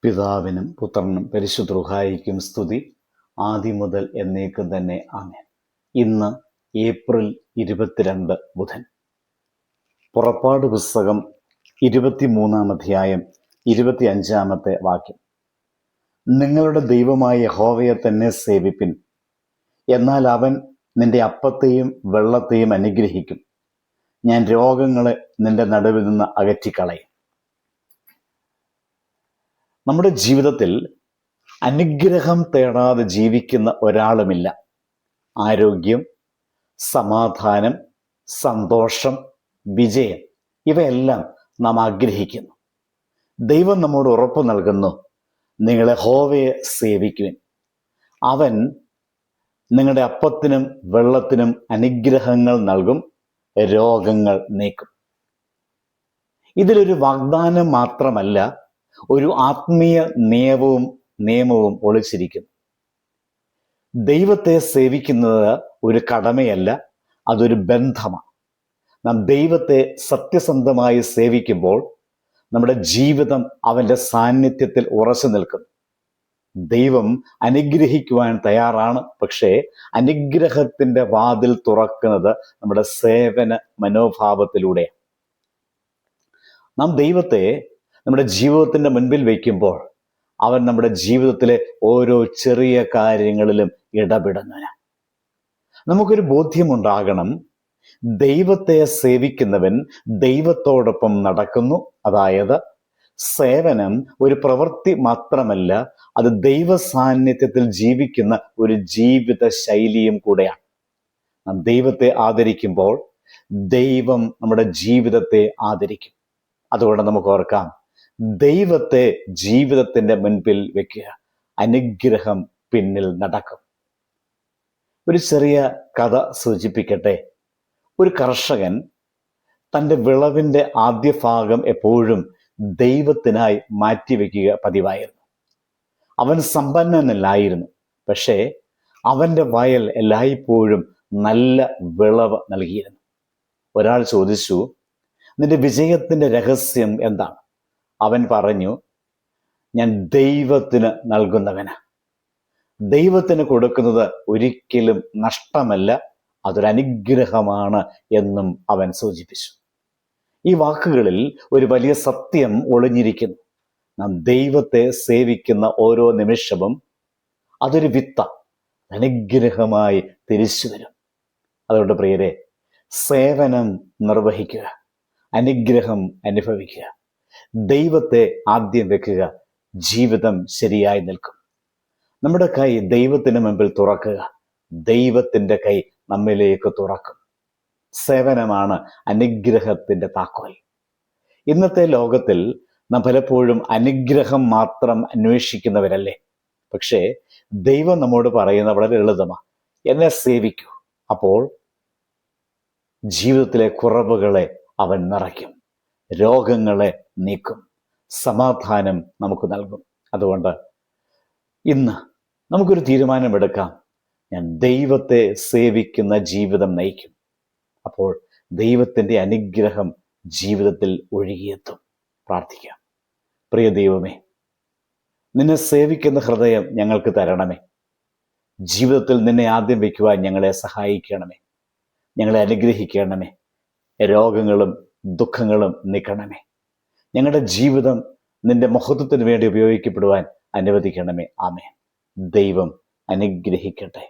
പിതാവിനും പുത്രനും പരിശുദ്ധ റൂഹായിക്കും സ്തുതി, ആദ്യം മുതൽ എന്നേക്കും തന്നെ ആമേൻ. ഇന്ന് ഏപ്രിൽ 22 ബുധൻ. പുറപ്പാട് പുസ്തകം 23-ാം അധ്യായം 25-ാമത്തെ വാക്യം. നിങ്ങളുടെ ദൈവമായ യഹോവയെ തന്നെ സേവിപ്പിൻ, എന്നാൽ അവൻ നിന്റെ അപ്പത്തെയും വെള്ളത്തെയും അനുഗ്രഹിക്കും. ഞാൻ രോഗങ്ങളെ നിന്റെ നടുവിൽ നിന്ന് അകറ്റിക്കളയും. നമ്മുടെ ജീവിതത്തിൽ അനുഗ്രഹം തേടാതെ ജീവിക്കുന്ന ഒരാളുമില്ല. ആരോഗ്യം, സമാധാനം, സന്തോഷം, വിജയം ഇവയെല്ലാം നാം ആഗ്രഹിക്കുന്നു. ദൈവം നമ്മോട് ഉറപ്പ് നൽകുന്നു, നിങ്ങൾ യഹോവയെ സേവിക്കുവിൻ, അവൻ നിങ്ങളുടെ അപ്പത്തിനും വെള്ളത്തിനും അനുഗ്രഹങ്ങൾ നൽകും, രോഗങ്ങൾ നീക്കും. ഇതിലൊരു വാഗ്ദാനം മാത്രമല്ല, ഒരു ആത്മീയ നിയമവും ഒളിച്ചിരിക്കുന്നു. ദൈവത്തെ സേവിക്കുന്നത് ഒരു കടമയല്ല, അതൊരു ബന്ധമാണ്. നാം ദൈവത്തെ സത്യസന്ധമായി സേവിക്കുമ്പോൾ നമ്മുടെ ജീവിതം അവൻ്റെ സാന്നിധ്യത്തിൽ ഉറച്ചു നിൽക്കും. ദൈവം അനുഗ്രഹിക്കുവാൻ തയ്യാറാണ്. പക്ഷേ അനുഗ്രഹത്തിൻ്റെ വാതിൽ തുറക്കുന്നത് നമ്മുടെ സേവന മനോഭാവത്തിലൂടെ. നാം ദൈവത്തെ നമ്മുടെ ജീവിതത്തിൻ്റെ മുൻപിൽ വയ്ക്കുമ്പോൾ അവൻ നമ്മുടെ ജീവിതത്തിലെ ഓരോ ചെറിയ കാര്യങ്ങളിലും ഇടപെടുന്നതിന് നമുക്കൊരു ബോധ്യമുണ്ടാകണം. ദൈവത്തെ സേവിക്കുന്നവൻ ദൈവത്തോടൊപ്പം നടക്കുന്നു. അതായത് സേവനം ഒരു പ്രവൃത്തി മാത്രമല്ല, അത് ദൈവ സാന്നിധ്യത്തിൽ ജീവിക്കുന്ന ഒരു ജീവിത ശൈലിയും കൂടെയാണ്. നാം ദൈവത്തെ ആദരിക്കുമ്പോൾ ദൈവം നമ്മുടെ ജീവിതത്തെ ആദരിക്കും. അതുകൊണ്ട് നമുക്ക് ഓർക്കാം, ദൈവത്തെ ജീവിതത്തിൻ്റെ മുൻപിൽ വെക്കുക, അനുഗ്രഹം പിന്നിൽ നടക്കും. ഒരു ചെറിയ കഥ സൂചിപ്പിക്കട്ടെ. ഒരു കർഷകൻ തൻ്റെ വിളവിൻ്റെ ആദ്യ ഭാഗം എപ്പോഴും ദൈവത്തിനായി മാറ്റിവെക്കുക പതിവായിരുന്നു. അവൻ സമ്പന്നനല്ലായിരുന്നു, പക്ഷേ അവൻ്റെ വയൽ എല്ലായ്പ്പോഴും നല്ല വിളവ് നൽകിയിരുന്നു. ഒരാൾ ചോദിച്ചു, നിന്റെ വിജയത്തിൻ്റെ രഹസ്യം എന്താണ്? അവൻ പറഞ്ഞു, ഞാൻ ദൈവത്തിന് നൽകുന്നവന്. ദൈവത്തിന് കൊടുക്കുന്നത് ഒരിക്കലും നഷ്ടമല്ല, അതൊരനുഗ്രഹമാണ് എന്നും അവൻ സൂചിപ്പിച്ചു. ഈ വാക്കുകളിൽ ഒരു വലിയ സത്യം ഒളിഞ്ഞിരിക്കുന്നു. നാം ദൈവത്തെ സേവിക്കുന്ന ഓരോ നിമിഷവും അതൊരു വിത്ത അനുഗ്രഹമായി തിരിച്ചു വരും. അതുകൊണ്ട് പ്രിയരെ, സേവനം നിർവഹിക്കുക, അനുഗ്രഹം അനുഭവിക്കുക, ദൈവത്തെ ആദ്യം വെക്കുക, ജീവിതം ശരിയായി നിൽക്കും. നമ്മുടെ കൈ ദൈവത്തിന് മുമ്പിൽ തുറക്കുക, ദൈവത്തിൻ്റെ കൈ നമ്മിലേക്ക് തുറക്കും. സേവനമാണ് അനുഗ്രഹത്തിൻ്റെ താക്കോൽ. ഇന്നത്തെ ലോകത്തിൽ നാം പലപ്പോഴും അനുഗ്രഹം മാത്രം അന്വേഷിക്കുന്നവരല്ലേ? പക്ഷേ ദൈവം നമ്മോട് പറയുന്ന വളരെ ലളിതമാണ്, എന്നെ സേവിക്കൂ. അപ്പോൾ ജീവിതത്തിലെ കുറവുകളെ അവൻ നിറയ്ക്കും, രോഗങ്ങളെ നീക്കും, സമാധാനം നമുക്ക് നൽകും. അതുകൊണ്ട് ഇന്ന് നമുക്കൊരു തീരുമാനമെടുക്കാം, ഞാൻ ദൈവത്തെ സേവിക്കുന്ന ജീവിതം നയിക്കും. അപ്പോൾ ദൈവത്തിൻ്റെ അനുഗ്രഹം ജീവിതത്തിൽ ഒഴുകിയെത്തും. പ്രാർത്ഥിക്കാം. പ്രിയ ദൈവമേ, നിന്നെ സേവിക്കുന്ന ഹൃദയം ഞങ്ങൾക്ക് തരണമേ. ജീവിതത്തിൽ നിന്നെ ആദ്യം വയ്ക്കുവാൻ ഞങ്ങളെ സഹായിക്കണമേ. ഞങ്ങളെ അനുഗ്രഹിക്കണമേ. രോഗങ്ങളും ദുഃഖങ്ങളും നീക്കണമേ. ഞങ്ങളുടെ ജീവിതം നിന്റെ മഹത്വത്തിന് വേണ്ടി ഉപയോഗിക്കപ്പെടുവാൻ അനുവദിക്കണമേ. ആമേൻ. ദൈവം അനുഗ്രഹിക്കട്ടെ.